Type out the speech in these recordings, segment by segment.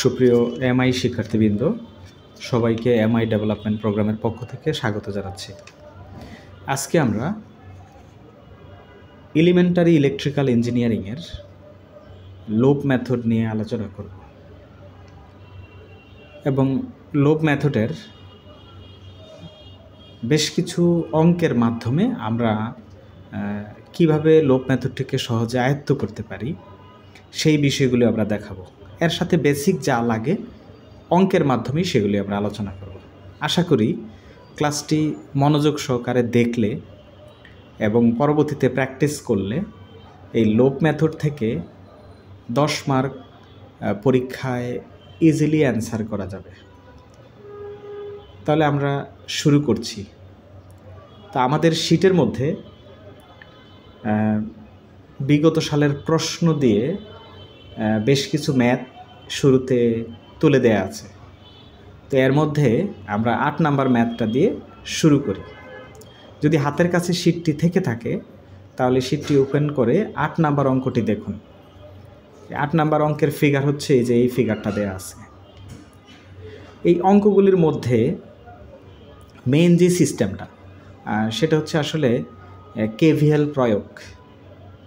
সুপ্রিয় এমআই শিক্ষার্থীবৃন্দ, সবাইকে এমআই ডেভেলপমেন্ট প্রোগ্রামের পক্ষ থেকে স্বাগত জানাচ্ছি। আজকে আমরা এলিমেন্টারি ইলেকট্রিক্যাল ইঞ্জিনিয়ারিংয়ের লোপ মেথড নিয়ে আলোচনা করব এবং লোপ মেথডের বেশ কিছু অঙ্কের মাধ্যমে আমরা কিভাবে লোপ মেথডটিকে সহজে আয়ত্ত করতে পারি সেই বিষয়গুলি আমরা দেখাবো। এর সাথে বেসিক যা লাগে অঙ্কের মাধ্যমেই সেগুলি আমরা আলোচনা করব। আশা করি ক্লাসটি মনোযোগ সহকারে দেখলে এবং পরবর্তীতে প্র্যাকটিস করলে এই লোপ মেথড থেকে 10 মার্ক পরীক্ষায় ইজিলি অ্যান্সার করা যাবে। তাহলে আমরা শুরু করছি। তা আমাদের শীটের মধ্যে বিগত সালের প্রশ্ন দিয়ে বেশ কিছু ম্যাথ শুরুতে তুলে দেয়া আছে। তো এর মধ্যে আমরা 8 নাম্বার ম্যাথটা দিয়ে শুরু করি। যদি হাতের কাছে শীটটি থেকে থাকে তাহলে শীটটি ওপেন করে 8 নাম্বার অঙ্কটি দেখুন। 8 নাম্বার অঙ্কের ফিগার হচ্ছে এই যে এই ফিগারটা দেয়া আছে। এই অঙ্কগুলির মধ্যে মেইন যে সিস্টেমটা সেটা হচ্ছে আসলে কেভিএল প্রয়োগ।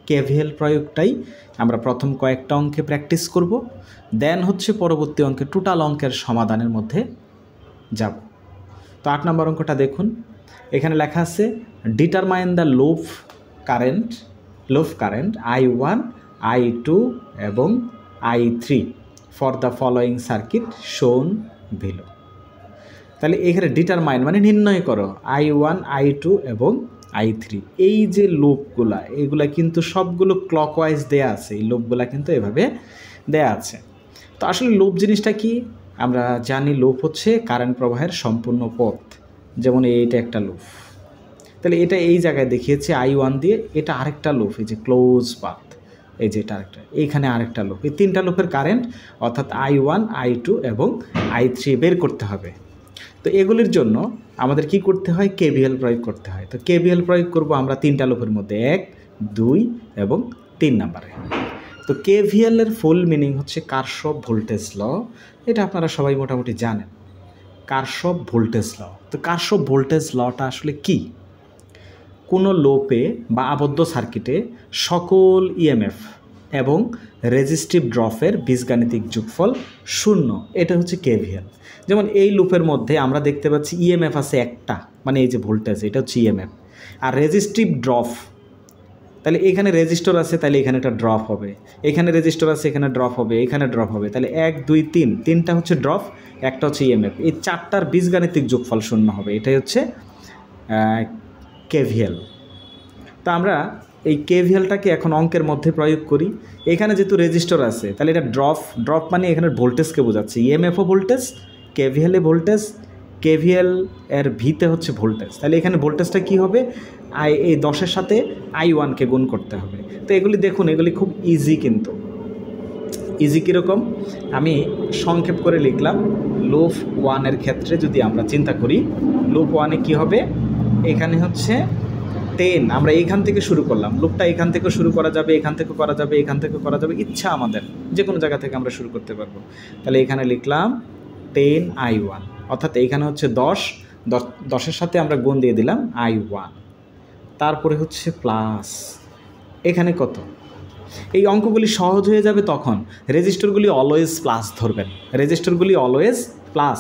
কেভিএল প্রয়োগটাই আমরা প্রথম কয়েকটা অঙ্কে প্র্যাকটিস করব, দেন হচ্ছে পরবর্তী অঙ্কে টোটাল অঙ্কের সমাধানের মধ্যে যাব। তো 8 নম্বর অঙ্কটা দেখুন, এখানে লেখা আছে determine the loop current I1, I2 এবং I3 for the following circuit শোন বিলো। তাহলে এখানে ডিটারমাইন মানে নির্ণয় করো I1, I2 এবং I3। এই যে লুপগুলা এগুলা কিন্তু সবগুলো ক্লকওয়াইজ দেয়া আছে। এই লুপগুলা কিন্তু এভাবে দেয়া আছে। তো আসলে লুপ জিনিসটা কি আমরা জানি, লুপ হচ্ছে কারেন্ট প্রবাহের সম্পূর্ণ পথ। যেমন এইটা একটা লুপ, তাহলে এটা এই জায়গায় দেখিয়েছে I1 দিয়ে, এটা আরেকটা লুপ, এই যে ক্লোজ পাথ, এই যে এটা আরেকটা, এইখানে আরেকটা লুপ। এই 3টা লুপের কারেন্ট অর্থাৎ I1, I2 এবং I3 বের করতে হবে। তো এগুলির জন্য আমাদের কি করতে হয়, কেভিএল প্রয়োগ করতে হয়। তো কেভিএল প্রয়োগ করব আমরা 3টা লুপের মধ্যে 1, 2 এবং 3 নাম্বারে। তো কেভিএল এর ফুল মিনিং হচ্ছে কারশফ ভোল্টেজ ল। এটা আপনারা সবাই মোটামুটি জানেন, কারশফ ভোল্টেজ ল। তো কারশফ ভোল্টেজ লটা আসলে কি? কোনো লোপে বা আবদ্ধ সার্কিটে সকল ইএমএফ এবং রেজিস্টিভ ড্রপের বীজগাণিতিক যোগফল 0, এটা হচ্ছে কেভিএল। যেমন এই লুপের মধ্যে আমরা দেখতে পাচ্ছি ইএমএফ আছে একটা, মানে এই যে ভোল্টেজ এটা হচ্ছে ইএমএফ, আর রেজিস্টিভ ড্রপ, তাহলে এখানে রেজিস্টর আছে, তাহলে এখানে একটা ড্রপ হবে, এখানে রেজিস্টর আছে, এখানে ড্রপ হবে, এখানে ড্রপ হবে। তাহলে 1, 2, 3, 3টা হচ্ছে ড্রপ, একটা হচ্ছে ইএমএফ। এই 4টার বীজগাণিতিক যোগফল 0 হবে, এটাই হচ্ছে কেভিএল। তো আমরা এই কেভিএলটাকে এখন অঙ্কের মধ্যে প্রয়োগ করি। এখানে যেহেতু রেজিস্টর আছে তাহলে এটা ড্রপ মানে এখানে ভোল্টেজকে বোঝাচ্ছে, ইএমএফও ভোল্টেজ, কেভিএল এ ভোল্টেজ, কেভিএল এর ভিতে হচ্ছে ভোল্টেজ। তাহলে এখানে ভোল্টেজটা কি হবে, এই 10-এর সাথে I1কে গুণ করতে হবে। তো এগুলি দেখুন, এগুলি খুব ইজি, কিন্তু ইজি কীরকম আমি সংক্ষেপ করে লিখলাম। লুপ 1 ক্ষেত্রে যদি আমরা চিন্তা করি, লুপ 1-এ কী হবে, এখানে হচ্ছে 10, আমরা এইখান থেকে শুরু করলাম। লুপটা এখান থেকে শুরু করা যাবে, এখান থেকে করা যাবে, এখান থেকে করা যাবে, ইচ্ছা আমাদের যে কোনো জায়গা থেকে আমরা শুরু করতে পারবো। তাহলে এখানে লিখলাম 10 I1, অর্থাৎ এইখানে হচ্ছে 10-এর সাথে আমরা গুণ দিয়ে দিলাম I1, তারপরে হচ্ছে প্লাস এখানে কত। এই অঙ্কগুলি সহজ হয়ে যাবে তখন রেজিস্টরগুলি অলওয়েজ প্লাস ধরবেন, রেজিস্টরগুলি অলওয়েজ প্লাস।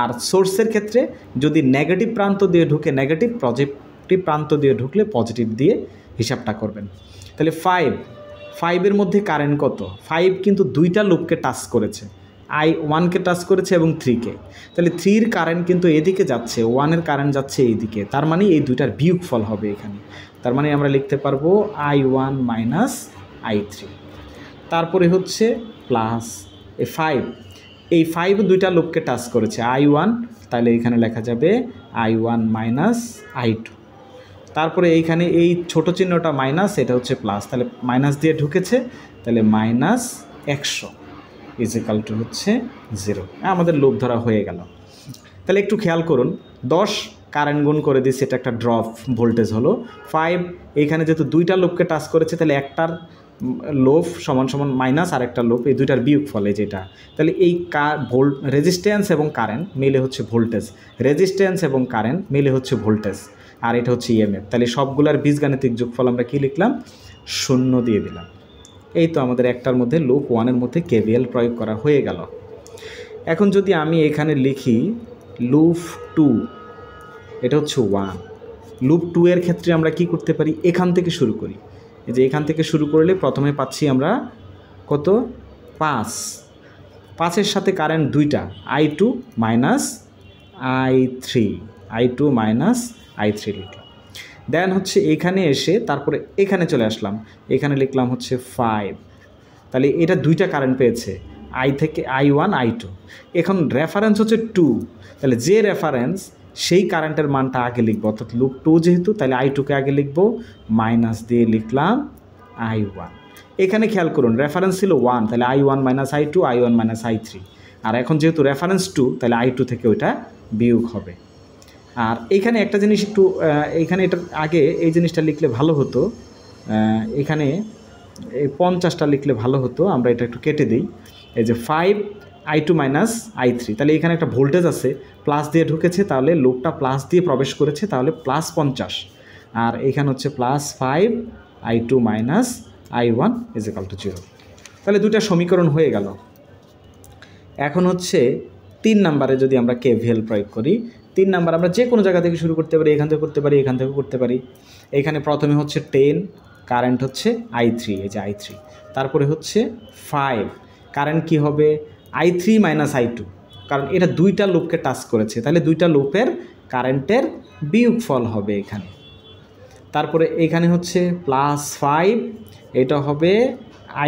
আর সোর্সের ক্ষেত্রে যদি নেগেটিভ প্রান্ত দিয়ে ঢুকে নেগেটিভ, পজিটিভ প্রান্ত দিয়ে ঢুকলে পজিটিভ দিয়ে হিসাবটা করবেন। তাহলে 5-এর মধ্যে কারেন্ট কত, 5 কিন্তু 2টা লুপকে টাচ করেছে, I1কে টাচ করেছে এবং 3কে। তাহলে 3-র কারেন্ট কিন্তু এদিকে যাচ্ছে, 1-এর কারেন্ট যাচ্ছে এইদিকে, তার মানে এই দুইটার বিয়োগফল হবে এখানে। তার মানে আমরা লিখতে পারবো I1 মাইনাস I3, তারপরে হচ্ছে প্লাস এই 5 2টা লুপকে টাচ করেছে I1, তাহলে এখানে লেখা যাবে I1 মাইনাস I2, তারপরে এইখানে এই ছোট চিহ্নটা মাইনাস, এটা হচ্ছে প্লাস, তাহলে মাইনাস দিয়ে ঢুকেছে, তাহলে মাইনাস 100 ইজিক্যাল টু হচ্ছে 0। আমাদের লুপ ধরা হয়ে গেল। তাহলে একটু খেয়াল করুন, 10 কারেন্ট গুণ করে দিয়েছে, এটা একটা ড্রপ ভোল্টেজ হলো 5। এইখানে যেহেতু 2টা লুপকে টাচ করেছে তাহলে একটার লোভ সমান সমান মাইনাস আরেকটা লোভ, এই দুইটার বিয়োগ ফলে যেটা, তাহলে এই রেজিস্ট্যান্স এবং কারেন্ট মিলে হচ্ছে ভোল্টেজ, রেজিস্ট্যান্স এবং কারেন্ট মিলে হচ্ছে ভোল্টেজ, আর এটা হচ্ছে ইএমএফ। তাহলে সবগুলার বীজগাণিতিক যোগফল আমরা কী লিখলাম? 0 দিয়ে দিলাম। এই তো আমাদের একটার মধ্যে লুপ 1-এর মধ্যে কেভিএল প্রয়োগ করা হয়ে গেল। এখন যদি আমি এখানে লিখি লুপ 2, এটা হচ্ছে 1। লুপ 2 এর ক্ষেত্রে আমরা কি করতে পারি? এখান থেকে শুরু করি। এই যে এখান থেকে শুরু করলে প্রথমে পাচ্ছি আমরা কত? 5। 5-এর সাথে কারেন্ট দুইটা, I2 minus I3, I2 minus I3 লিখলাম। দেন হচ্ছে এখানে এসে তারপরে এখানে চলে আসলাম, এখানে লিখলাম হচ্ছে 5। তাহলে এটা দুইটা কারেন্ট পেয়েছে, I থেকে I1 I2। এখন রেফারেন্স হচ্ছে 2, তাহলে যে রেফারেন্স সেই কারেন্টের মানটা আগে লিখবো, অর্থাৎ লুপ 2 যেহেতু, তাহলে I2কে আগে লিখবো, মাইনাস দিয়ে লিখলাম I1। এখানে খেয়াল করুন রেফারেন্স ছিল 1, তাহলে I1 minus I2, I1 minus I3। আর এখন যেহেতু রেফারেন্স 2, তাহলে I2 থেকে ওইটা বিয়োগ হবে। আর এইখানে একটা জিনিস একটু, এইখানে এটার আগে এই জিনিসটা লিখলে ভালো হতো, এখানে এই 50টা লিখলে ভালো হতো। আমরা এটা একটু কেটে দিই। এই যে 5 I2 মাইনাস I3, তাহলে এখানে একটা ভোল্টেজ আছে, প্লাস দিয়ে ঢুকেছে, তাহলে লুপটা প্লাস দিয়ে প্রবেশ করেছে, তাহলে প্লাস 50। আর এখানে হচ্ছে প্লাস 5 I2 মাইনাস I1 = 0। তাহলে দুইটা সমীকরণ হয়ে গেল। এখন হচ্ছে 3 নম্বরে যদি আমরা কেভিএল প্রয়োগ করি, 3 নাম্বার আমরা যে কোনো জায়গা থেকে শুরু করতে পারি, এখান থেকে করতে পারি, এখান থেকে করতে পারি। এখানে প্রথমে হচ্ছে 10, কারেন্ট হচ্ছে I3, এই যে I3। তারপরে হচ্ছে 5, কারেন্ট কি হবে? I3 মাইনাস I2, কারণ এটা দুইটা লুপকে টাচ করেছে, তাহলে দুইটা লুপের কারেন্টের বিয়োগফল হবে এখানে। তারপরে এখানে হচ্ছে প্লাস 5, এটা হবে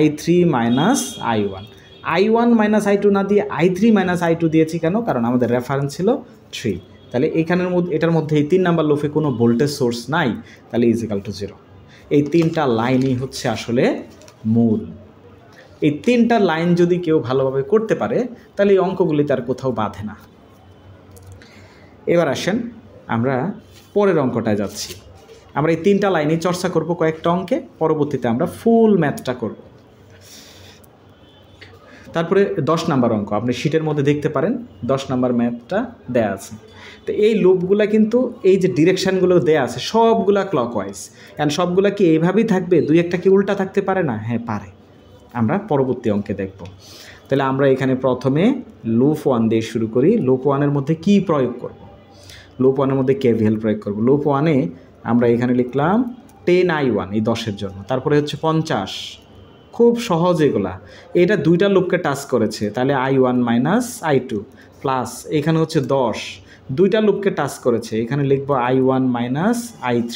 I3 minus I1। I1 minus I2 না দিয়ে I3 মাইনাস I2 দিয়েছি কেন? কারণ আমাদের রেফারেন্স ছিল 3। তাহলে এখানের মধ্যে, এটার মধ্যে এই 3 নাম্বার লুপে কোনো ভোল্টেজ সোর্স নাই, তাহলে = 0। এই 3টা লাইনই হচ্ছে আসলে মূল। এই 3টা লাইন যদি কেউ ভালোভাবে করতে পারে, তাহলে এই অঙ্কগুলি তার কোথাও বাধে না। এবার আসেন আমরা পরের অঙ্কটায় যাচ্ছি। আমরা এই 3টা লাইনই চর্চা করব কয়েকটা অঙ্কে, পরবর্তীতে আমরা ফুল ম্যাথটা করব। তারপরে 10 নাম্বার অঙ্ক আপনি শিটের মধ্যে দেখতে পারেন, 10 নাম্বার ম্যাথটা দেয়া আছে। তো এই লুপগুলা কিন্তু এই যে ডিরেকশানগুলো দেয়া আছে সবগুলা ক্লকওয়াইজ, অ্যান্ড সবগুলা কি এইভাবেই থাকবে? দুই একটা কি উল্টা থাকতে পারে না? হ্যাঁ পারে, আমরা পরবর্তী অঙ্কে দেখব। তাহলে আমরা এখানে প্রথমে লুপ 1 দিয়ে শুরু করি। লুপ 1-এর মধ্যে কি প্রয়োগ করব? লুপ 1-এর মধ্যে কেভিএল প্রয়োগ করব। লুপ 1-এ আমরা এখানে লিখলাম 10I1 এই 10-এর জন্য, তারপরে হচ্ছে 50। খুব সহজ এগুলা। এটা দুইটা লুপকে টাচ করেছে, তাহলে I1 মাইনাস I2 প্লাস এখানে হচ্ছে 10, দুইটা লুপকে টাচ করেছে, এখানে লিখব I1 মাইনাস I3।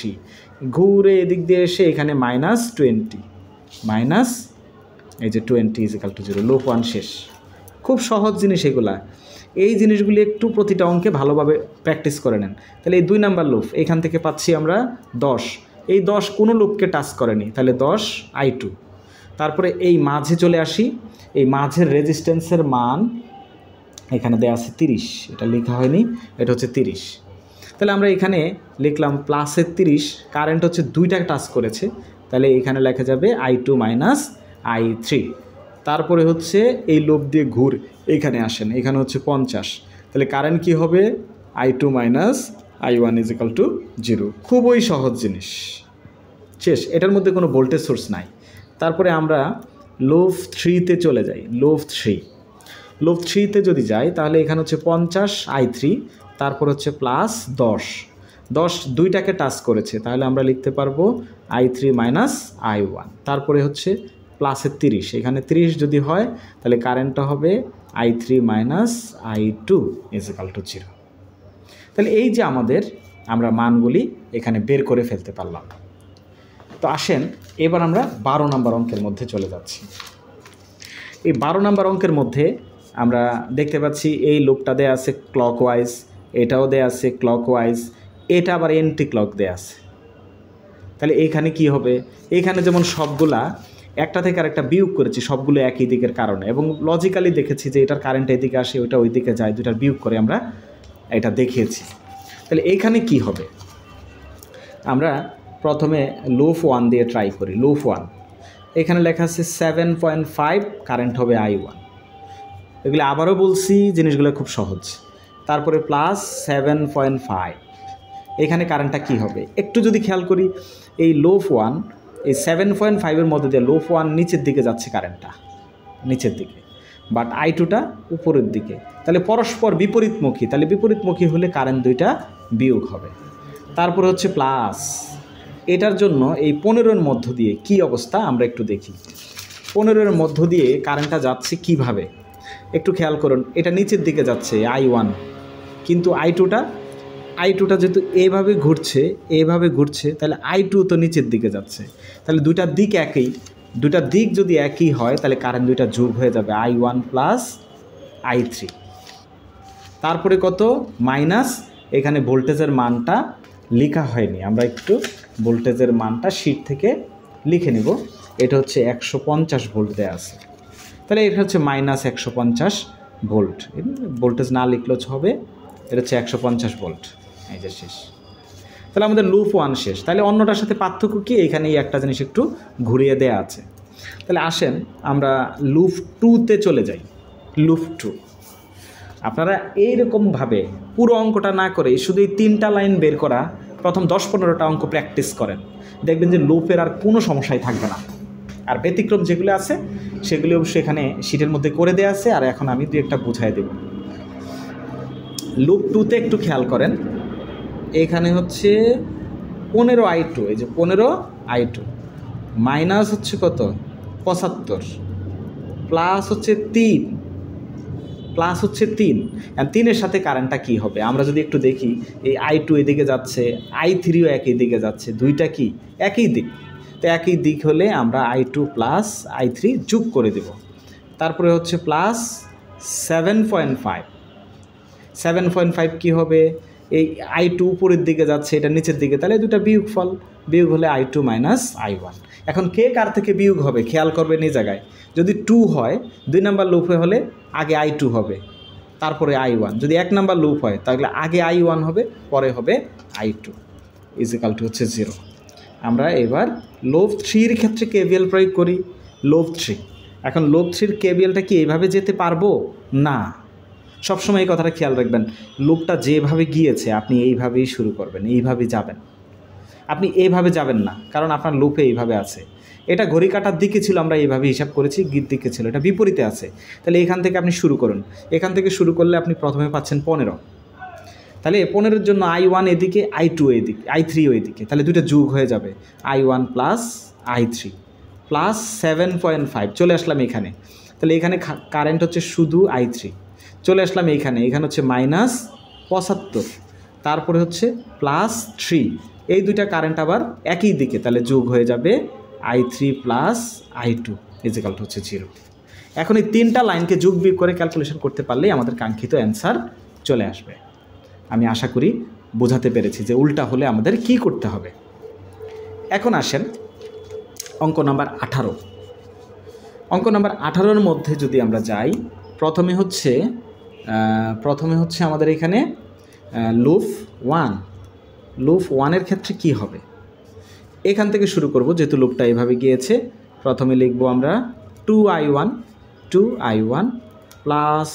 ঘুরে এদিক দিয়ে এসে এখানে মাইনাস 20, মাইনাস এই যে 20 = 0। লুপ 1 শেষ। খুব সহজ জিনিস এগুলা। এই জিনিসগুলি একটু প্রতিটা অঙ্কে ভালোভাবে প্র্যাকটিস করে নেন। তাহলে এই 2 নাম্বার লুপ, এখান থেকে পাচ্ছি আমরা 10, এই 10 কোনো লুপকে টাচ করেনি, তাহলে 10 I2। তারপরে এই মাঝে চলে আসি, এই মাঝের রেজিস্ট্যান্সের মান এখানে দেওয়া আছে 30, এটা লেখা হয়নি, এটা হচ্ছে 30। তাহলে আমরা এখানে লিখলাম প্লাসের 30, কারেন্ট হচ্ছে দুইটা টাচ করেছে, তাহলে এখানে লেখা যাবে I2 মাইনাস I3। তারপরে হচ্ছে এই লুপ দিয়ে ঘুর এখানে আসেন, এখানে হচ্ছে 50, তাহলে কারেন্ট কি হবে? I2 minus I1 = 0। খুবই সহজ জিনিস, শেষ। এটার মধ্যে কোনো ভোল্টেজ সোর্স নাই। তারপরে আমরা লুপ 3-তে চলে যাই। লুপ 3-তে যদি যাই, তাহলে এখানে হচ্ছে 50 I3, তারপর হচ্ছে প্লাস 10 দুইটাকে টাচ করেছে, তাহলে আমরা লিখতে পারবো I3 মাইনাস I1। তারপরে হচ্ছে প্লাসের 30, এখানে 30 যদি হয় তাহলে কারেন্টটা হবে I3 মাইনাস I2 = 0। তাহলে এই যে আমরা মানগুলি এখানে বের করে ফেলতে পারলাম। তো আসেন এবার আমরা 12 নম্বর অঙ্কের মধ্যে চলে যাচ্ছি। এই 12 নম্বর অঙ্কের মধ্যে আমরা দেখতে পাচ্ছি এই লুপটা দেয়া আছে ক্লকওয়াইজ, এটাও দেয়া আছে ক্লকওয়াইজ, এটা আবার এন্টি ক্লক দেয়া আছে। তাহলে এইখানে কি হবে? এইখানে যেমন সবগুলা একটা থেকে আরেকটা বিয়োগ করেছি, সবগুলো একই দিকের কারণে, এবং লজিক্যালি দেখেছি যে এটার কারেন্ট এদিকে আসে, ওইটা ওই দিকে যায়, দুটার বিয়োগ করে আমরা এটা দেখিয়েছি। তাহলে এইখানে কি হবে? আমরা প্রথমে লুপ 1 দিয়ে ট্রাই করি। লুপ 1, এখানে লেখা আছে 7.5, কারেন্ট হবে I1। এগুলো আবারও বলছি, জিনিসগুলো খুব সহজ। তারপরে প্লাস 7.5, এখানে কারেন্টটা কী হবে একটু যদি খেয়াল করি, এই লোফ 1 এই 7.5-এর মধ্যে দিয়ে লোফ 1 নিচের দিকে যাচ্ছে, কারেন্টটা নিচের দিকে, বাট I2টা উপরের দিকে, তাহলে পরস্পর বিপরীতমুখী, তাহলে বিপরীতমুখী হলে কারেন্ট দুইটা বিয়োগ হবে। তারপর হচ্ছে প্লাস, এটার জন্য এই 15-এর মধ্য দিয়ে কি অবস্থা আমরা একটু দেখি। 15-এর মধ্য দিয়ে কারেন্টটা যাচ্ছে কিভাবে একটু খেয়াল করুন, এটা নিচের দিকে যাচ্ছে I1, কিন্তু I2টা যেহেতু এইভাবে ঘুরছে, তাহলে I2 তো নিচের দিকে যাচ্ছে, তাহলে দুইটা দিক যদি একই হয় তাহলে কারেন্ট দুইটা যোগ হয়ে যাবে I1 প্লাস I3। তারপরে কত মাইনাস, এখানে ভোল্টেজের মানটা লেখা হয়নি, আমরা একটু ভোল্টেজের মানটা শীট থেকে লিখে নেব। এটা হচ্ছে 150 ভোল্ট দেওয়া আছে, তাহলে এটা হচ্ছে মাইনাস 150 ভোল্ট, ভোল্টেজ না লিখলেও হবে, এটা হচ্ছে 150 ভোল্ট। এই যে শেষ, তাহলে আমাদের লুপ 1 শেষ। তাহলে অন্যটার সাথে পার্থক্য কি, এইখানে এই একটা জিনিস একটু ঘুরিয়ে দেয়া আছে। তাহলে আসেন আমরা লুপ 2-তে চলে যাই। লুপ 2 আপনারা এইরকমভাবে পুরো অঙ্কটা না করে শুধু এই 3টা লাইন বের করা, প্রথম 10-15টা অঙ্ক প্র্যাকটিস করেন, দেখবেন যে লুপের আর কোনো সমস্যাই থাকবে না। আর ব্যতিক্রম যেগুলো আছে সেগুলি অবশ্যই এখানে শীটের মধ্যে করে দেওয়া আছে, আর এখন আমি 2-একটা বুঝাই দেব। লুপ 2-তে একটু খেয়াল করেন, এখানে হচ্ছে 15I2, এই যে 15I2 মাইনাস হচ্ছে কত 75, প্লাস হচ্ছে 3-এর সাথে কারেন্টটা কী হবে আমরা যদি একটু দেখি, এই I2 এদিকে যাচ্ছে, I3ও একই দিকে যাচ্ছে, দুইটা কি একই দিক, তো একই দিক হলে আমরা I2 প্লাস I3 যোগ করে দেব। তারপরে হচ্ছে প্লাস 7.5 কী হবে, এই I2 উপরের দিকে যাচ্ছে, এটা নিচের দিকে, তাহলে দুটা বিয়োগ হলে I2 মাইনাস I1। এখন কে কার থেকে বিয়োগ হবে খেয়াল করবেন এই জায়গায়, যদি 2 হয় 2 নাম্বার লুপে হলে আগে I2 হবে, তারপরে I1। যদি 1 নাম্বার লুপ হয় তাহলে আগে I1 হবে, পরে হবে I2 ইজিক্যাল টু হচ্ছে 0। আমরা এবার লুপ 3-এর ক্ষেত্রে KVL প্রয়োগ করি। লুপ 3, এখন লুপ 3-এর KVLটা কি এইভাবে যেতে পারবো না, সবসময় এই কথাটা খেয়াল রাখবেন, লুপটা যেভাবে গিয়েছে আপনি এইভাবেই শুরু করবেন, এইভাবেই যাবেন, আপনি এইভাবে যাবেন না, কারণ আপনার লুপে এইভাবে আছে, এটা ঘড়ি কাটার দিকে ছিল, আমরা এইভাবে হিসাব করেছি, গির দিকে ছিল, এটা বিপরীতে আছে, তাহলে এখান থেকে আপনি শুরু করুন। এখান থেকে শুরু করলে আপনি প্রথমে পাচ্ছেন 15, তাহলে 15-এর জন্য I1 এদিকে, I2 এদিকে, I3 এদিকে, তাহলে দুটো যোগ হয়ে যাবে I1 প্লাস I3 প্লাস 7.5। চলে আসলাম এখানে, তাহলে এখানে কারেন্ট হচ্ছে শুধু I3, চলে আসলাম এখানে হচ্ছে মাইনাস 75, তারপরে হচ্ছে প্লাস 3, এই দুইটা কারেন্ট আবার একই দিকে, তাহলে যোগ হয়ে যাবে I3 plus I2 is equal two হচ্ছে 0। এখন এই 3টা লাইনকে যোগ বিয়োগ করে ক্যালকুলেশন করতে পারলেই আমাদের কাঙ্ক্ষিত অ্যান্সার চলে আসবে। আমি আশা করি বোঝাতে পেরেছি যে উল্টা হলে আমাদের কি করতে হবে। এখন আসেন অঙ্ক নাম্বার 18। অঙ্ক নাম্বার 18-এর মধ্যে যদি আমরা যাই, প্রথমে হচ্ছে আমাদের এখানে লুপ 1-এর ক্ষেত্রে কি হবে, এখান থেকে শুরু করব, যেহেতু লুপটা এভাবে গিয়েছে। প্রথমে লিখব আমরা 2I1 প্লাস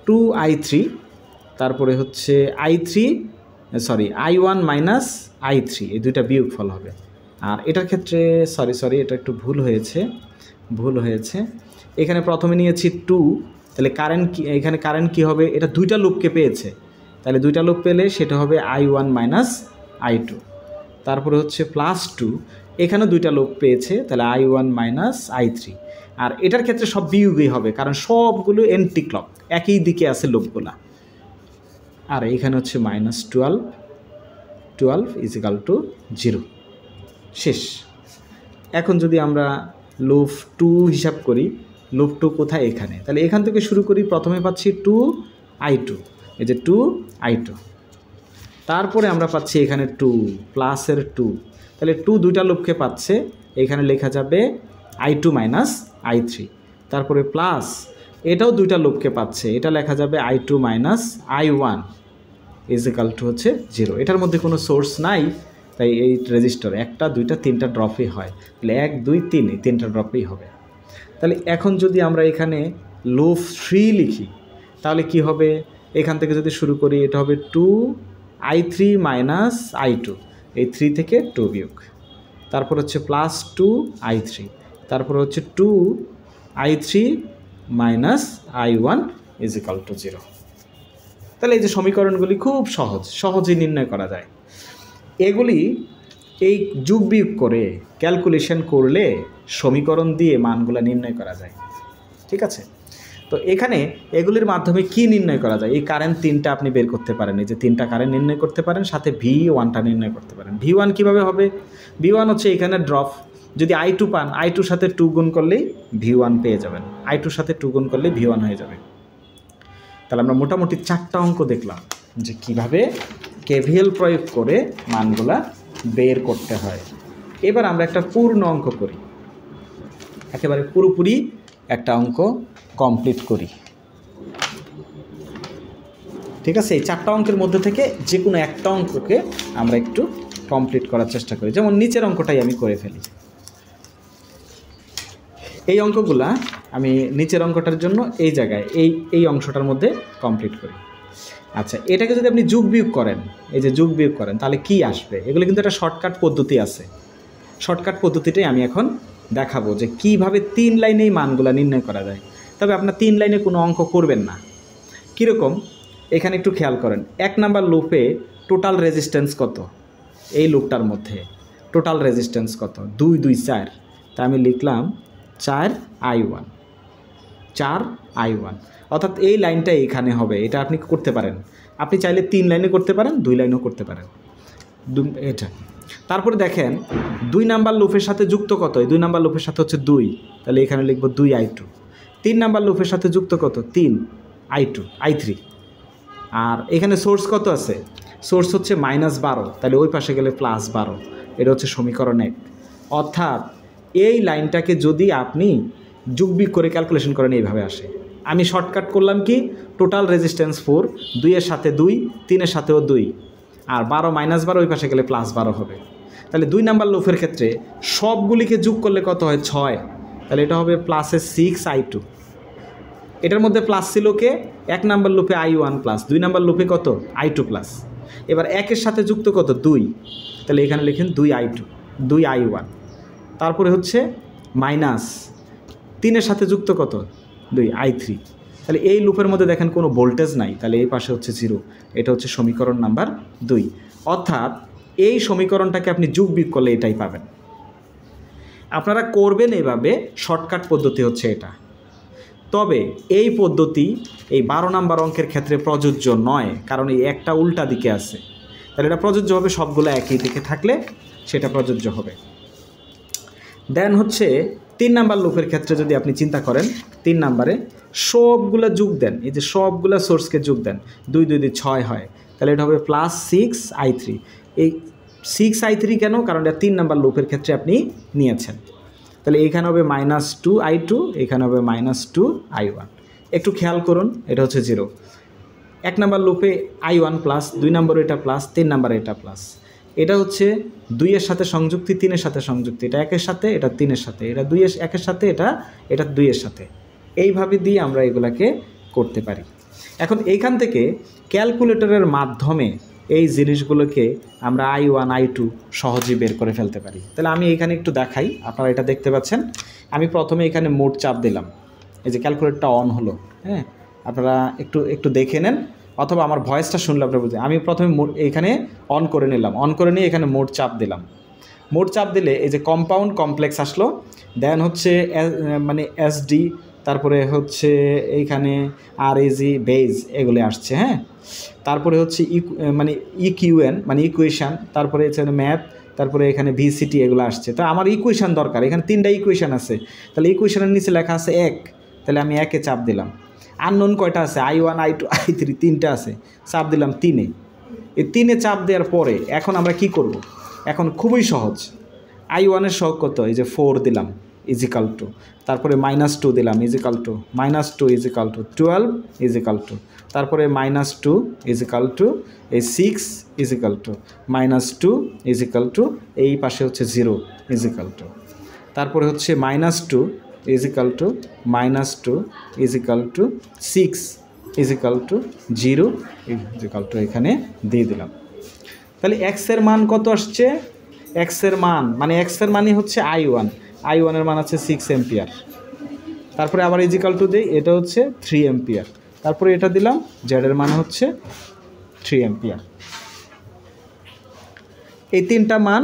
2I3, তারপরে হচ্ছে I1 মাইনাস I3, এই দুইটা বিয়োগফল হবে। আর এটার ক্ষেত্রে সরি এটা একটু ভুল হয়েছে, এখানে প্রথমে নিয়েছি 2, তাহলে এখানে কারেন্ট কি হবে, এটা দুইটা লুপকে পেয়েছে, তাহলে দুইটা লুপ পেলে সেটা হবে I1 মাইনাস I2, তারপরে হচ্ছে প্লাস 2, এখানেও দুইটা লুপ পেয়েছে, তাহলে I1 মাইনাস I3। আর এটার ক্ষেত্রে সব বিয়োগই হবে, কারণ সবগুলো এন্টি ক্লক, একই দিকে আছে লুপগুলা। আর এখানে হচ্ছে মাইনাস 12 ইজিক্যাল টু 0, শেষ। এখন যদি আমরা লুপ 2 হিসাব করি, লুপ 2 কোথায়, এখানে, তাহলে এখান থেকে শুরু করি, প্রথমে পাচ্ছি 2I2, এই যে 2I2, তারপরে আমরা পাচ্ছি এখানে 2 প্লাসের 2, তাহলে 2 দুইটা লুপকে পাচ্ছে, এখানে লেখা যাবে I2 মাইনাস I3, তারপরে প্লাস এটাও দুইটা লুপকে পাচ্ছে, এটা লেখা যাবে I2 minus I1 is equal two হচ্ছে 0। এটার মধ্যে কোনো সোর্স নাই, তাই এই রেজিস্টার 1টা 2টা 3টা ড্রপই হয়, তাহলে 1 2 3 এই 3টা ড্রপই হবে। তাহলে এখন যদি আমরা এখানে লুপ 3 লিখি তাহলে কি হবে, এখান থেকে যদি শুরু করি এটা হবে 2i3 মাইনাস i2, এই 3 থেকে 2 বিয়োগ, তারপর হচ্ছে প্লাস 2i3, তারপর হচ্ছে 2i3 minus i1 is equal to 0। তাহলে এই যে সমীকরণগুলি খুব সহজেই নির্ণয় করা যায়। এগুলি এই যোগ বিয়োগ করে ক্যালকুলেশন করলে সমীকরণ দিয়ে মানগুলো নির্ণয় করা যায়, ঠিক আছে। তো এখানে এগুলির মাধ্যমে কি নির্ণয় করা যায়, এই কারেন্ট 3টা আপনি বের করতে পারেন, এই যে 3টা কারেন্ট নির্ণয় করতে পারেন, সাথে V1টা নির্ণয় করতে পারেন। V1 কীভাবে হবে, V1 হচ্ছে এখানে ড্রপ, যদি i2 পান i2 সাথে 2 গুণ করলেই V1 পেয়ে যাবেন, i2 সাথে 2 গুণ করলেই V1 হয়ে যাবে। তাহলে আমরা মোটামুটি 4টা অঙ্ক দেখলাম যে কিভাবে কেভিএল প্রয়োগ করে মানগুলা বের করতে হয়। এবার আমরা একটা পূর্ণ অঙ্ক করি, একেবারে পুরোপুরি একটা অঙ্ক কমপ্লিট করি, ঠিক আছে। এই 4টা অঙ্কের মধ্যে থেকে যে কোনো একটা অঙ্ককে আমরা একটু কমপ্লিট করার চেষ্টা করি, যেমন নিচের অঙ্কটাই আমি করে ফেলি। এই অঙ্কগুলা আমি নিচের অঙ্কটার জন্য এই জায়গায় এই অংশটার মধ্যে কমপ্লিট করি। আচ্ছা, এটাকে যদি আপনি যোগ বিয়োগ করেন, এই যে যোগ বিয়োগ করেন তাহলে কি আসবে, এগুলো কিন্তু একটা শর্টকাট পদ্ধতি আছে। শর্টকাট পদ্ধতিটাই আমি এখন দেখাবো যে কিভাবে 3 লাইনেই মানগুলো নির্ণয় করা যায়। তবে আপনার 3 লাইনে কোনো অঙ্ক করবেন না। কীরকম, এখানে একটু খেয়াল করেন, 1 নাম্বার লুপে টোটাল রেজিস্ট্যান্স কত, এই লুপটার মধ্যে টোটাল রেজিস্ট্যান্স কত, 2 2 4, তা আমি লিখলাম 4i1, 4i1, অর্থাৎ এই লাইনটা এখানে হবে। এটা আপনি করতে পারেন, আপনি চাইলে 3 লাইনে করতে পারেন, 2 লাইনেও করতে পারেন এটা। তারপরে দেখেন 2 নাম্বার লুপের সাথে যুক্ত কত, এই 2 নাম্বার লুপের সাথে হচ্ছে 2, তাহলে এখানে লিখব 2i2। 3 নাম্বার লুপের সাথে যুক্ত কত, 3i2 i3। আর এখানে সোর্স কত আছে, সোর্স হচ্ছে -12, তাহলে ওই পাশে গেলে +12, এটা হচ্ছে সমীকরণ 1। অর্থাৎ এই লাইনটাকে যদি আপনি যোগ বিয়োগ করে ক্যালকুলেশন করেন এইভাবে আসে। আমি শর্টকাট করলাম কি, টোটাল রেজিস্ট্যান্স 4, 2 এর সাথে 2, 3 এর সাথেও 2, আর 12 -12 ওই পাশে গেলে +12 হবে। তাহলে 2 নাম্বার লুপের ক্ষেত্রে সবগুলিকে যোগ করলে কত হয়, 6, তাহলে এটা হবে +6i2। এটার মধ্যে প্লাস ছিল কে, 1 নাম্বার লুপে i1 প্লাস, 2 নাম্বার লুপে কত i2 প্লাস। এবার 1 এর সাথে যুক্ত কত, 2, তাহলে এখানে লিখেন 2i2, 2i1। তারপরে হচ্ছে -3 এর সাথে যুক্ত কত, 2i3। তাহলে এই লুপের মধ্যে দেখেন কোনো ভোল্টেজ নাই, তাহলে এই পাশে হচ্ছে 0, এটা হচ্ছে সমীকরণ নাম্বার 2। অর্থাৎ এই সমীকরণটাকে আপনি যোগ বিয়োগ করলে এটাই পাবেন। আপনারা করবেন এভাবে, শর্টকাট পদ্ধতি হচ্ছে এটা। তবে এই পদ্ধতি এই 12 নাম্বার অঙ্কের ক্ষেত্রে প্রযোজ্য নয়, কারণ এই একটা উল্টা দিকে আছে। তাহলে এটা প্রযোজ্য হবে সবগুলো একই দিকে থাকলে সেটা প্রযোজ্য হবে। দেন হচ্ছে 3 নাম্বার লুপের ক্ষেত্রে যদি আপনি চিন্তা করেন, 3 নাম্বারে সবগুলো যোগ দেন, এই যে সবগুলো সোর্সকে যোগ দেন, 2 2 2 6 হয়, তাহলে এটা হবে +6i3। এই 6i3 কেন, কারণ এটা 3 নাম্বার লুপের ক্ষেত্রে আপনি নিয়েছেন। তাহলে এখানে হবে -2i2, এখানে হবে -2i1। একটু খেয়াল করুন, এটা হচ্ছে 0। 1 নাম্বার লুপে i1 প্লাস, 2 নম্বরে এটা প্লাস, 3 নম্বরে এটা প্লাস। এটা হচ্ছে 2 এর সাথে সংযুক্তি, 3 এর সাথে সংযুক্তি, এটা 1 এর সাথে, এটা 3 এর সাথে, এটা 2 এর 1 এর সাথে, এটা 2 এর সাথে। এইভাবে দিয়ে আমরা এগুলাকে করতে পারি। এখন এইখান থেকে ক্যালকুলেটরের মাধ্যমে এই জিনিসগুলোকে আমরা i1 i2 সহজেই বের করে ফেলতে পারি। তাহলে আমি এখানে একটু দেখাই, আপনারা এটা দেখতে পাচ্ছেন। আমি প্রথমে এখানে মোড চাপ দিলাম, এই যে ক্যালকুলেটরটা অন হলো, হ্যাঁ, আপনারা একটু দেখে নেন, অথবা আমার ভয়েসটা শুনলে আপনারা বুঝবেন। আমি প্রথমে এখানে অন করে নিলাম, অন করে নিয়ে এখানে মোড চাপ দিলাম। মোড চাপ দিলে এই যে কম্পাউন্ড কমপ্লেক্স আসলো, দেন হচ্ছে মানে এসডি, তারপরে হচ্ছে এইখানে আরএজি বেজ এগুলো আসছে, হ্যাঁ। তারপরে হচ্ছে মানে ইকিউএন মানে ইকুয়েশান, তারপরে এখানে ম্যাথ, তারপরে এখানে ভিসিটি এগুলো আসছে। তো আমার ইকুয়েশান দরকার, এখানে 3টা ইকুয়েশান আছে, তাহলে ইকুয়েশানের নিচে লেখা আছে 1, তাহলে আমি 1-এ চাপ দিলাম। আননোন কয়টা আছে, i1 i2 i3 3টা আছে, চাপ দিলাম 3-এ। এই 3-এ চাপ দেওয়ার পরে এখন আমরা কি করব, এখন খুবই সহজ। i1-এর সহগ কত, এই যে 4 দিলাম, ইজিক্যাল টু, তারপরে -2 দিলাম equal to -2 equal to 12 equal to, তারপরে -2 ইজিক্যাল টু এই 6 ইজিক্যাল টু -2 ইজিক্যাল টু এই পাশে হচ্ছে 0 ইজিক্যাল টু, তারপরে হচ্ছে -2 equal to -2 equal to 6 equal to 0 equal to এখানে দিয়ে দিলাম। তাহলে এক্সের মান কত আসছে? এক্সের মান মানে এক্সের মানই হচ্ছে I1 এর মান আছে 6 এম্পিয়ার, তারপরে আবার ইজিক্যাল টু দিই, এটা হচ্ছে 3 এম্পিয়ার, তারপরে এটা দিলাম জেড এর মান হচ্ছে 3 এম্পিয়ার। এই তিনটা মান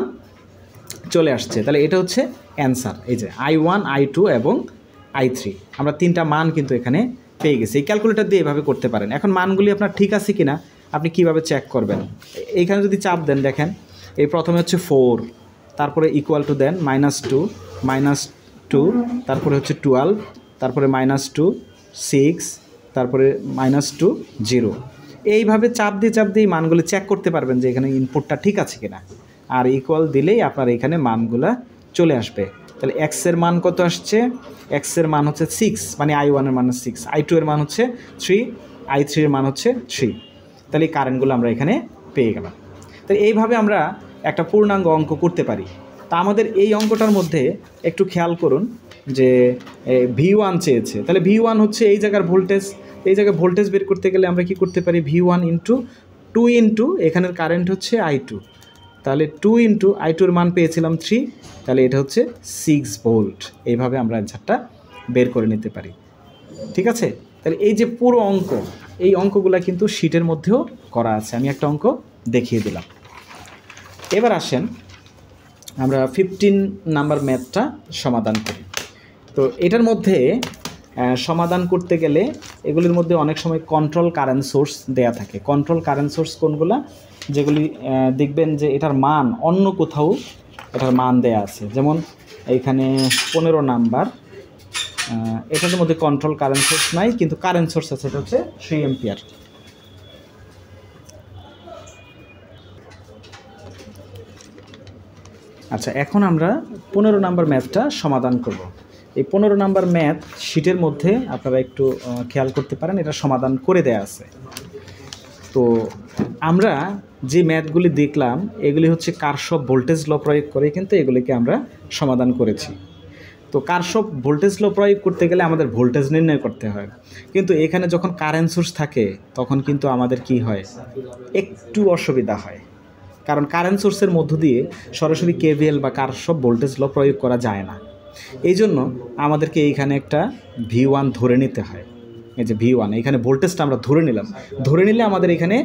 চলে আসছে, তাহলে এটা হচ্ছে অ্যান্সার। এই যে I1 I2 এবং I3 আমরা তিনটা মান কিন্তু এখানে পেয়ে গেছি। এই ক্যালকুলেটর দিয়ে এভাবে করতে পারেন। এখন মানগুলি আপনার ঠিক আছে কিনা আপনি কিভাবে চেক করবেন? এইখানে যদি চাপ দেন, দেখেন এই প্রথমে হচ্ছে 4, তারপরে ইকুয়াল টু দেন -2 তারপরে হচ্ছে 12, তারপরে -2 6, তারপরে -2 0। এইভাবে চাপ দিয়ে মানগুলো চেক করতে পারবেন যে এখানে ইনপুটটা ঠিক আছে কিনা, আর ইকুয়াল দিলেই আপনার এখানে মানগুলা চলে আসবে। তাহলে এক্সের মান কত আসছে? এক্সের মান হচ্ছে 6, মানে I1 এর মান 6, I2 এর মান হচ্ছে 3, I3 এর মান হচ্ছে 3। তাহলে এই কারেন্টগুলো আমরা এখানে পেয়ে গেলাম। তাহলে এইভাবে আমরা একটা পূর্ণাঙ্গ অঙ্ক করতে পারি। তা আমাদের এই অঙ্কটার মধ্যে একটু খেয়াল করুন যে V1 চেয়েছে, তাহলে V1 হচ্ছে এই জায়গার ভোল্টেজ, এই জায়গায় ভোল্টেজ বের করতে গেলে আমরা কি করতে পারি? V1 ইন্টু 2 ইন্টু এখানের কারেন্ট হচ্ছে I2, তাহলে 2 ইন্টু I2 এর মান পেয়েছিলাম 3, তাহলে এটা হচ্ছে 6 ভোল্ট। এইভাবে আমরা অ্যান্সারটা বের করে নিতে পারি। ঠিক আছে? তাহলে এই যে পুরো অঙ্ক, এই অঙ্কগুলো কিন্তু শিটের মধ্যেও করা আছে, আমি একটা অঙ্ক দেখিয়ে দিলাম। এবার আসেন আমরা 15 নাম্বার ম্যাথটা সমাধান করি। তো এটার মধ্যে সমাধান করতে গেলে এগুলির মধ্যে অনেক সময় কন্ট্রোল কারেন্ট সোর্স দেয়া থাকে। কন্ট্রোল কারেন্ট সোর্স কোনগুলা? যেগুলি দেখবেন যে এটার মান অন্য কোথাও এটার মান দেয়া আছে, যেমন এইখানে 15 নাম্বার, এটার মধ্যে কন্ট্রোল কারেন্ট সোর্স নাই, কিন্তু কারেন্ট সোর্স আছে, এটা হচ্ছে 3 এম্পিয়ার। আচ্ছা, এখন আমরা 15 নাম্বার ম্যাথটা সমাধান করব। এই 15 নাম্বার ম্যাথ শিটের মধ্যে আপনারা একটু খেয়াল করতে পারেন, এটা সমাধান করে দেয়া আছে। তো আমরা যে ম্যাথগুলি দেখলাম এগুলি হচ্ছে কারশফ ভোল্টেজ ল প্রয়োগ করে কিন্তু এগুলিকে আমরা সমাধান করেছি। তো কারশফ ভোল্টেজ ল প্রয়োগ করতে গেলে আমাদের ভোল্টেজ নির্ণয় করতে হয়, কিন্তু এখানে যখন কারেন্ট সোর্স থাকে তখন কিন্তু আমাদের কি হয়? একটু অসুবিধা হয়, কারণ কারেন্ট সোর্সের মধ্য দিয়ে সরাসরি কেভিএল বা কারশফ ভোল্টেজ ল প্রয়োগ করা যায় না। এই জন্য আমাদেরকে এইখানে একটা V1 ধরে নিতে হয়। এই যে V1, এখানে ভোল্টেজটা আমরা ধরে নিলাম, ধরে নিলে আমাদের এখানে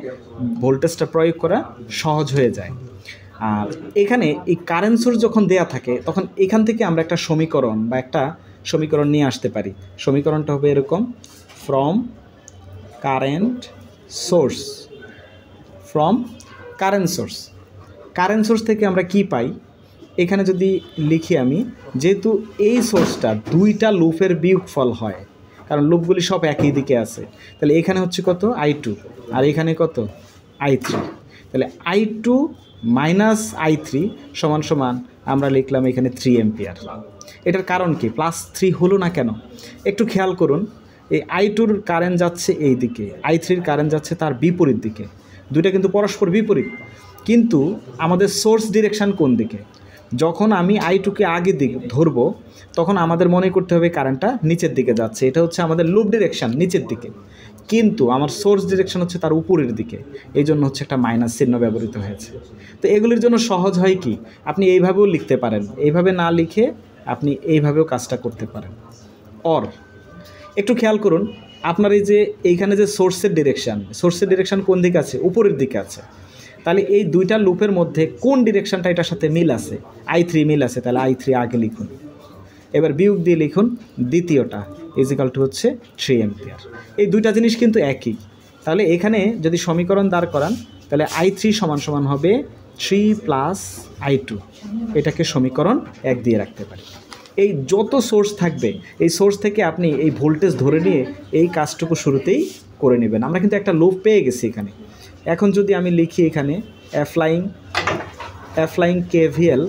ভোল্টেজটা প্রয়োগ করা সহজ হয়ে যায়। আর এখানে এই কারেন্ট সোর্স যখন দেয়া থাকে তখন এখান থেকে আমরা একটা সমীকরণ বা একটা সমীকরণ নিয়ে আসতে পারি। সমীকরণটা হবে এরকম, from current source, from current source. Current source থেকে আমরা কি পাই? এখানে যদি লিখি আমি, যেহেতু এই সোর্সটা দুইটা লুপের বিয়োগফল হয়, কারণ লুপগুলি সব একই দিকে আছে, তাহলে এখানে হচ্ছে কত? I2, আর এখানে কত? I3। তাহলে I2 মাইনাস I3 সমান সমান আমরা লিখলাম এখানে 3 এম্পিয়ার। এটার কারণ কি? +3 হলো না কেন? একটু খেয়াল করুন, এই I2র কারেন্ট যাচ্ছে এই দিকে, I3র কারেন্ট যাচ্ছে তার বিপরীত দিকে, দুইটা কিন্তু পরস্পর বিপরীত, কিন্তু আমাদের সোর্স ডিরেকশান কোন দিকে? যখন আমি I2কে আগে দিকে ধরবো তখন আমাদের মনে করতে হবে কারেন্টটা নিচের দিকে যাচ্ছে, এটা হচ্ছে আমাদের লুপ ডিরেকশান নিচের দিকে, কিন্তু আমার সোর্স ডিরেকশান হচ্ছে তার উপরের দিকে, এই জন্য হচ্ছে একটা মাইনাস চিহ্ন ব্যবহৃত হয়েছে। তো এগুলির জন্য সহজ হয় কি, আপনি এইভাবেও লিখতে পারেন, এইভাবে না লিখে আপনি এইভাবেও কাজটা করতে পারেন। অর একটু খেয়াল করুন, আপনার এই যে এইখানে যে সোর্সের ডিরেকশান কোন দিকে আছে? উপরের দিকে আছে। তাহলে এই দুইটা লুপের মধ্যে কোন ডিরেকশানটা এটার সাথে মিল আছে? I3 মিল আছে, তাহলে I3 আগে লিখুন। এবার বিয়োগ দিয়ে লিখুন দ্বিতীয়টা ইজিক্যাল টু হচ্ছে 3 এম্পিয়ার। এই দুইটা জিনিস কিন্তু একই, তাহলে এখানে যদি সমীকরণ দাঁড় করান তাহলে I3 সমান সমান হবে 3 প্লাস I2, এটাকে সমীকরণ 1 দিয়ে রাখতে পারি। এই যত সোর্স থাকবে এই সোর্স থেকে আপনি এই ভোল্টেজ ধরে নিয়ে এই কাজটুকু শুরুতেই করে নেবেন। আমরা কিন্তু একটা লুপ পেয়ে গেছি এখানে। এখন যদি আমি লিখি এখানে applying KVL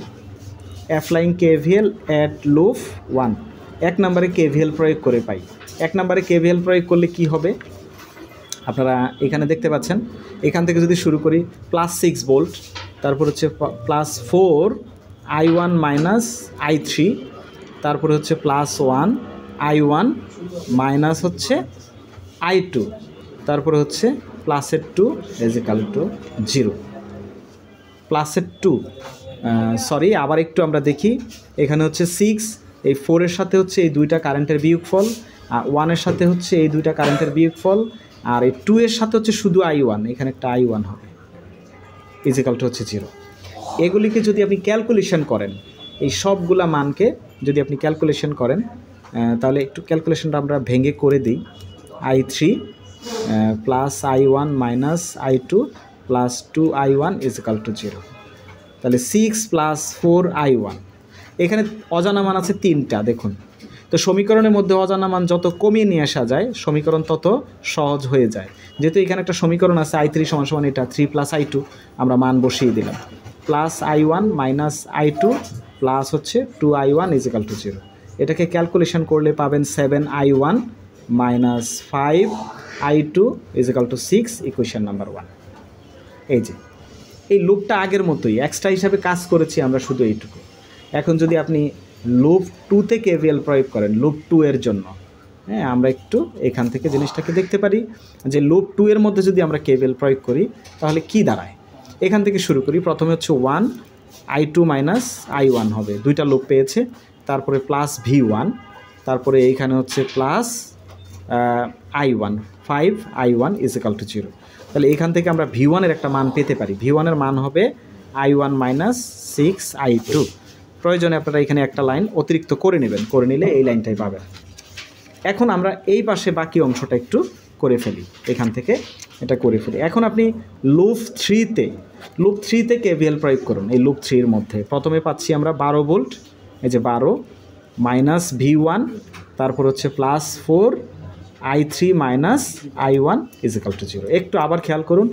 applying KVL at loop 1, 1 নম্বরে কেভিএল প্রয়োগ করে পাই। 1 নম্বরে কেভিএল প্রয়োগ করলে কি হবে আপনারা এখানে দেখতে পাচ্ছেন। এখান থেকে যদি শুরু করি +6 ভোল্ট, তারপর হচ্ছে +4 I1 - I3, তারপরে হচ্ছে +1 I1 মাইনাস হচ্ছে I2, তারপরে হচ্ছে +2 = 0। +2 সরি আবার একটু আমরা দেখি, এখানে হচ্ছে 6, এই 4-এর সাথে হচ্ছে এই দুইটা কারেন্টের বিয়োগফল, 1-এর সাথে হচ্ছে এই দুইটা কারেন্টের বিয়োগফল, আর এই 2-এর সাথে হচ্ছে শুধু I1, এখানে একটা I1 হবে হচ্ছে 0। এগুলিকে যদি আপনি ক্যালকুলেশন করেন, এই সবগুলা মানকে যদি আপনি ক্যালকুলেশন করেন, তাহলে একটু ক্যালকুলেশনটা আমরা ভেঙে করে দিই। I3 + I1 - I2 + 2I1 = 0। তাহলে 6 + 4 I1, এখানে অজানা মান আছে 3টা দেখুন। তো সমীকরণের মধ্যে অজানা মান যত কমিয়ে নিয়ে আসা যায় সমীকরণ তত সহজ হয়ে যায়। যেহেতু এখানে একটা সমীকরণ আছে I3 = এটা 3 + I2, আমরা মান বসিয়ে দিলাম +I1 - I2 প্লাস হচ্ছে 2I1 = 0। এটাকে ক্যালকুলেশন করলে পাবেন 7I1 - 5I2 = 6, ইকুয়েশন নাম্বার 1। এই যে এই লুপটা আগের মতোই এক্সট্রা হিসাবে কাজ করেছি আমরা শুধু এইটুকু। এখন যদি আপনি লুপ 2-তে কেভিএল প্রয়োগ করেন লুপ 2 এর জন্য, হ্যাঁ আমরা একটু এখান থেকে জিনিসটাকে দেখতে পারি যে লুপ 2 এর মধ্যে যদি আমরা কেভিএল প্রয়োগ করি তাহলে কি দাঁড়ায়। এখান থেকে শুরু করি, প্রথমে হচ্ছে 1 I2 - I1 হবে, দুইটা লুপ পেয়েছে, তারপরে +V1, তারপরে এইখানে হচ্ছে +I1 5I1 = 0। তাহলে এখান থেকে আমরা V1-এর একটা মান পেতে পারি। V1-এর মান হবে I1 - 6I2। প্রয়োজনে আপনারা এখানে একটা লাইন অতিরিক্ত করে নেবেন, করে নিলে এই লাইনটাই পাবেন। এখন আমরা এই পাশে বাকি অংশটা একটু করে ফেলি, এখান থেকে এটা করে ফেলি। এখন আপনি লুপ 3-তে কেভিএল প্রয়োগ করুন। এই লুপ 3-এর মধ্যে প্রথমে পাচ্ছি আমরা 12 ভোল্ট, এই যে 12 - V1, তারপর হচ্ছে +4 I3 - I1 = 0। একটু আবার খেয়াল করুন,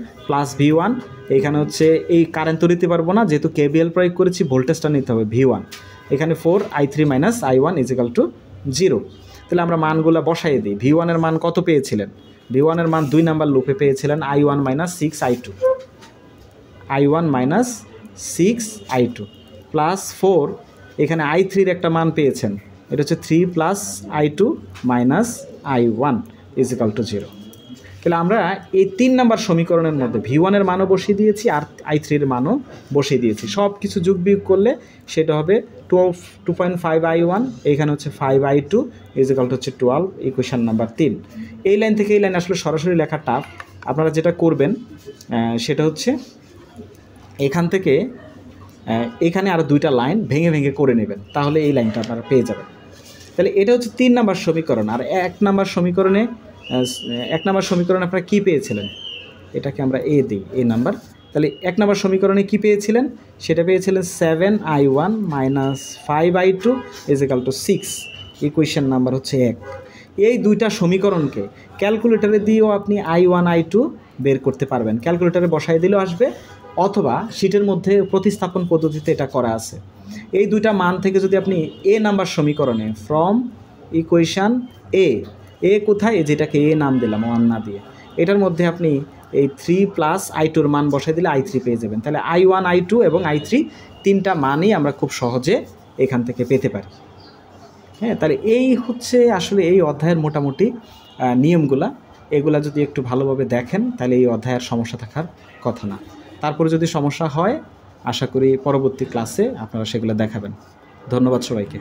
+V1, এখানে হচ্ছে এই কারেন্ট তো নিতে পারবো না, যেহেতু কেভিএল প্রয়োগ করেছি ভোল্টেজটা নিতে হবে V1, এখানে 4 I3 - I1 = 0। তাহলে আমরা মানগুলো বসাই দিই। V1-এর মান কত পেয়েছিলেন? V1-এর মান 2 নাম্বার লুপে পেয়েছিলেন I1 - 6I2, I1 - 6I2 +4, এখানে I3-র একটা মান পেয়েছেন, এটা হচ্ছে 3 + I2 - I1 = 0। তাহলে আমরা এই 3 নাম্বার সমীকরণের মধ্যে V1-এর মানও বসিয়ে দিয়েছি আর I3-এর মানও বসিয়ে দিয়েছি। সব কিছু যোগ বিয়োগ করলে সেটা হবে 2.5 I1, এখানে হচ্ছে 5 I2 = 12, ইকুয়েশন নাম্বার 3। এই লাইন থেকে এই লাইন আসলে সরাসরি লেখা টাফ, আপনারা যেটা করবেন সেটা হচ্ছে এখান থেকে এখানে আরও 2টা লাইন ভেঙে ভেঙে করে নেবেন, তাহলে এই লাইনটা আপনারা পেয়ে যাবেন। তাহলে এটা হচ্ছে 3 নাম্বার সমীকরণ। আর 1 নাম্বার সমীকরণে আপনারা কী পেয়েছিলেন, এটাকে আমরা এ দিই, এ নাম্বার। তাহলে 1 নাম্বার সমীকরণে কী পেয়েছিলেন, সেটা পেয়েছিলেন 7I1 - 5I2 = 6, ইকুয়েশন নাম্বার হচ্ছে 1। এই 2টা সমীকরণকে ক্যালকুলেটরে দিয়েও আপনি I1 I2 বের করতে পারবেন, ক্যালকুলেটরে বসাই দিলেও আসবে, অথবা শিটের মধ্যে প্রতিস্থাপন পদ্ধতিতে এটা করা আছে। এই 2টা মান থেকে যদি আপনি এ নাম্বার সমীকরণে ফ্রম ইকুয়েশান এ কোথায়, যেটাকে এ নাম দিলাম 1 না দিয়ে, এটার মধ্যে আপনি এই 3 + I2-র মান বসাই দিলে I3 পেয়ে যাবেন। তাহলে I1 I2 এবং I3 3টা মানই আমরা খুব সহজে এখান থেকে পেতে পারি। হ্যাঁ, তাহলে এই হচ্ছে আসলে এই অধ্যায়ের মোটামুটি নিয়মগুলা। এগুলা যদি একটু ভালোভাবে দেখেন তাহলে এই অধ্যায়ের সমস্যা থাকার কথা না। তারপরে যদি সমস্যা হয় আশা করি পরবর্তী ক্লাসে আপনারা সেগুলো দেখাবেন। ধন্যবাদ সবাইকে।